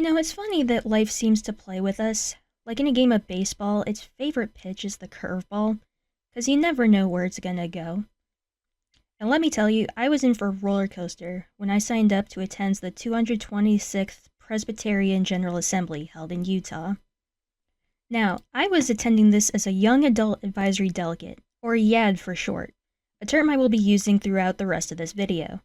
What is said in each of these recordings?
It's funny that life seems to play with us. Like in a game of baseball, its favorite pitch is the curveball, because you never know where it's gonna go. And let me tell you, I was in for a roller coaster when I signed up to attend the 226th Presbyterian General Assembly held in Utah. Now, I was attending this as a Young Adult Advisory Delegate, or YAD for short, a term I will be using throughout the rest of this video.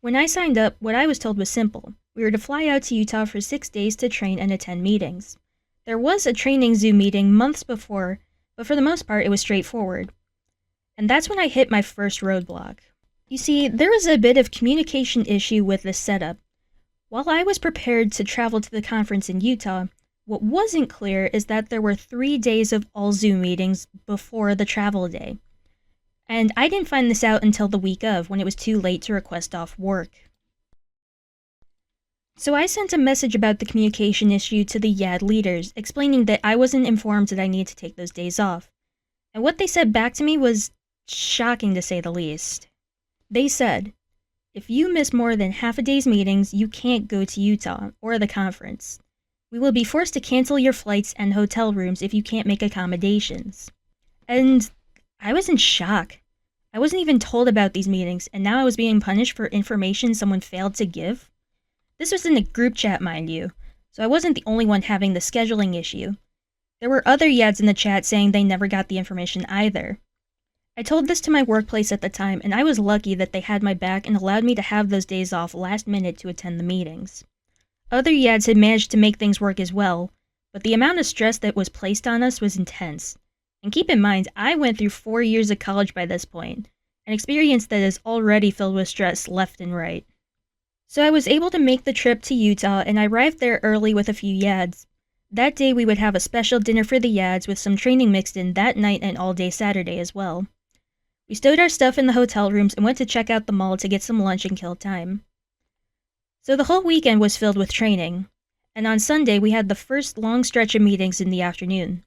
When I signed up, what I was told was simple. We were to fly out to Utah for 6 days to train and attend meetings. There was a training Zoom meeting months before, but for the most part it was straightforward. And that's when I hit my first roadblock. You see, there was a bit of communication issue with this setup. While I was prepared to travel to the conference in Utah, what wasn't clear is that there were 3 days of all Zoom meetings before the travel day. And I didn't find this out until the week of, when it was too late to request off work. So I sent a message about the communication issue to the YAD leaders, explaining that I wasn't informed that I needed to take those days off. And what they said back to me was shocking to say the least. They said, if you miss more than half a day's meetings, you can't go to Utah or the conference. We will be forced to cancel your flights and hotel rooms if you can't make accommodations. And I was in shock. I wasn't even told about these meetings, and now I was being punished for information someone failed to give? This was in a group chat, mind you, so I wasn't the only one having the scheduling issue. There were other YADs in the chat saying they never got the information either. I told this to my workplace at the time, and I was lucky that they had my back and allowed me to have those days off last minute to attend the meetings. Other YADs had managed to make things work as well, but the amount of stress that was placed on us was intense. And keep in mind, I went through 4 years of college by this point, an experience that is already filled with stress left and right. So I was able to make the trip to Utah, and I arrived there early with a few YADs. That day we would have a special dinner for the YADs with some training mixed in that night and all day Saturday as well. We stowed our stuff in the hotel rooms and went to check out the mall to get some lunch and kill time. So the whole weekend was filled with training, and on Sunday we had the first long stretch of meetings in the afternoon.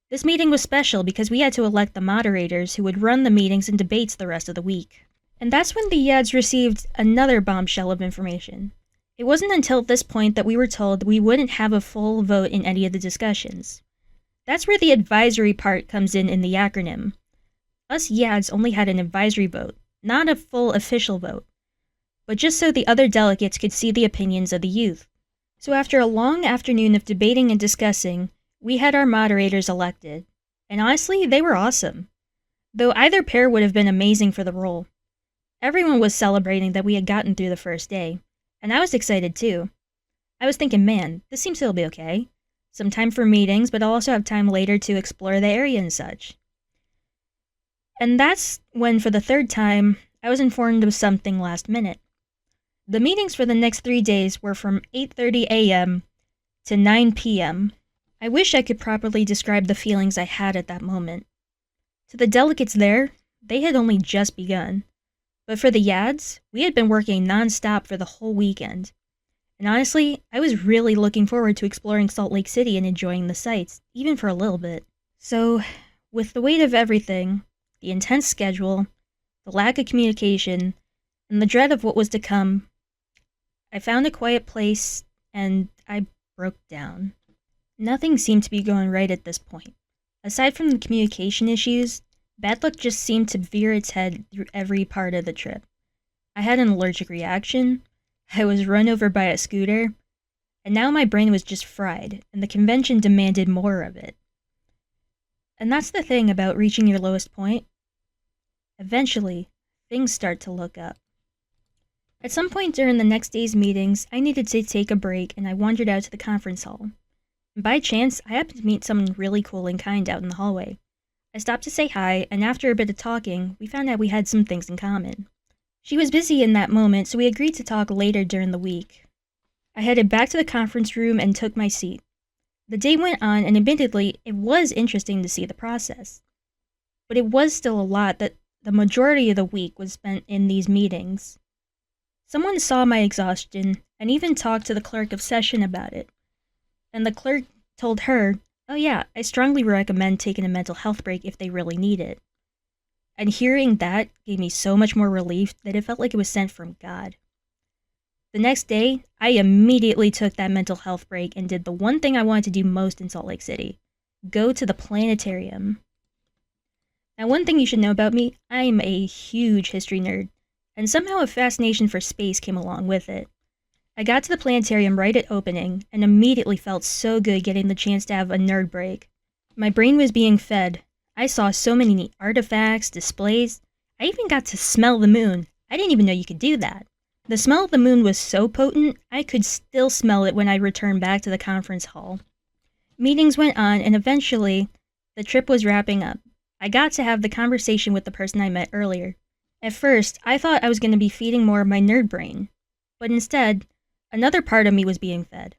This meeting was special because we had to elect the moderators who would run the meetings and debates the rest of the week. And that's when the YADs received another bombshell of information. It wasn't until this point that we were told we wouldn't have a full vote in any of the discussions. That's where the advisory part comes in the acronym. Us YADs only had an advisory vote, not a full official vote, but just so the other delegates could see the opinions of the youth. So after a long afternoon of debating and discussing, we had our moderators elected. And honestly, they were awesome. Though either pair would have been amazing for the role. Everyone was celebrating that we had gotten through the first day, and I was excited too. I was thinking, man, this seems to be okay. Some time for meetings, but I'll also have time later to explore the area and such. And that's when, for the third time, I was informed of something last minute. The meetings for the next 3 days were from 8:30 a.m. to 9 p.m. I wish I could properly describe the feelings I had at that moment. To the delegates there, they had only just begun. But for the YADs, we had been working non-stop for the whole weekend. And honestly, I was really looking forward to exploring Salt Lake City and enjoying the sights, even for a little bit. So, with the weight of everything, the intense schedule, the lack of communication, and the dread of what was to come, I found a quiet place and I broke down. Nothing seemed to be going right at this point. Aside from the communication issues, bad luck just seemed to veer its head through every part of the trip. I had an allergic reaction, I was run over by a scooter, and now my brain was just fried, and the convention demanded more of it. And that's the thing about reaching your lowest point. Eventually, things start to look up. At some point during the next day's meetings, I needed to take a break and I wandered out to the conference hall. And by chance, I happened to meet someone really cool and kind out in the hallway. I stopped to say hi, and after a bit of talking, we found out we had some things in common. She was busy in that moment, so we agreed to talk later during the week. I headed back to the conference room and took my seat. The day went on, and admittedly, it was interesting to see the process. But it was still a lot that the majority of the week was spent in these meetings. Someone saw my exhaustion, and even talked to the clerk of session about it. And the clerk told her, "Oh yeah, I strongly recommend taking a mental health break if they really need it." And hearing that gave me so much more relief that it felt like it was sent from God. The next day, I immediately took that mental health break and did the one thing I wanted to do most in Salt Lake City: go to the planetarium. Now, one thing you should know about me, I'm a huge history nerd, and somehow a fascination for space came along with it. I got to the planetarium right at opening, and immediately felt so good getting the chance to have a nerd break. My brain was being fed. I saw so many neat artifacts, displays. I even got to smell the moon. I didn't even know you could do that. The smell of the moon was so potent, I could still smell it when I returned back to the conference hall. Meetings went on, and eventually, the trip was wrapping up. I got to have the conversation with the person I met earlier. At first, I thought I was going to be feeding more of my nerd brain, but instead, another part of me was being fed.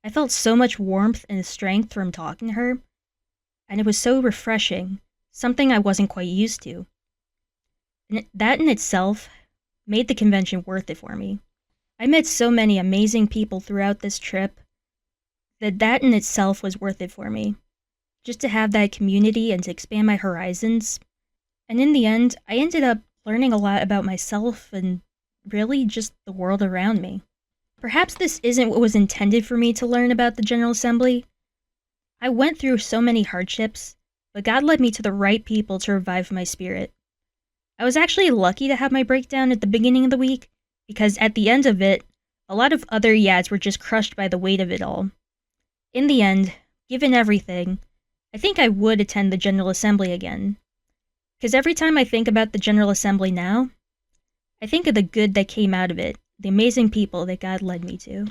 I felt so much warmth and strength from talking to her, and it was so refreshing, something I wasn't quite used to. And that in itself made the convention worth it for me. I met so many amazing people throughout this trip that in itself was worth it for me. Just to have that community and to expand my horizons. And in the end, I ended up learning a lot about myself and really just the world around me. Perhaps this isn't what was intended for me to learn about the General Assembly. I went through so many hardships, but God led me to the right people to revive my spirit. I was actually lucky to have my breakdown at the beginning of the week, because at the end of it, a lot of other yads were just crushed by the weight of it all. In the end, given everything, I think I would attend the General Assembly again. Because every time I think about the General Assembly now, I think of the good that came out of it, the amazing people that God led me to.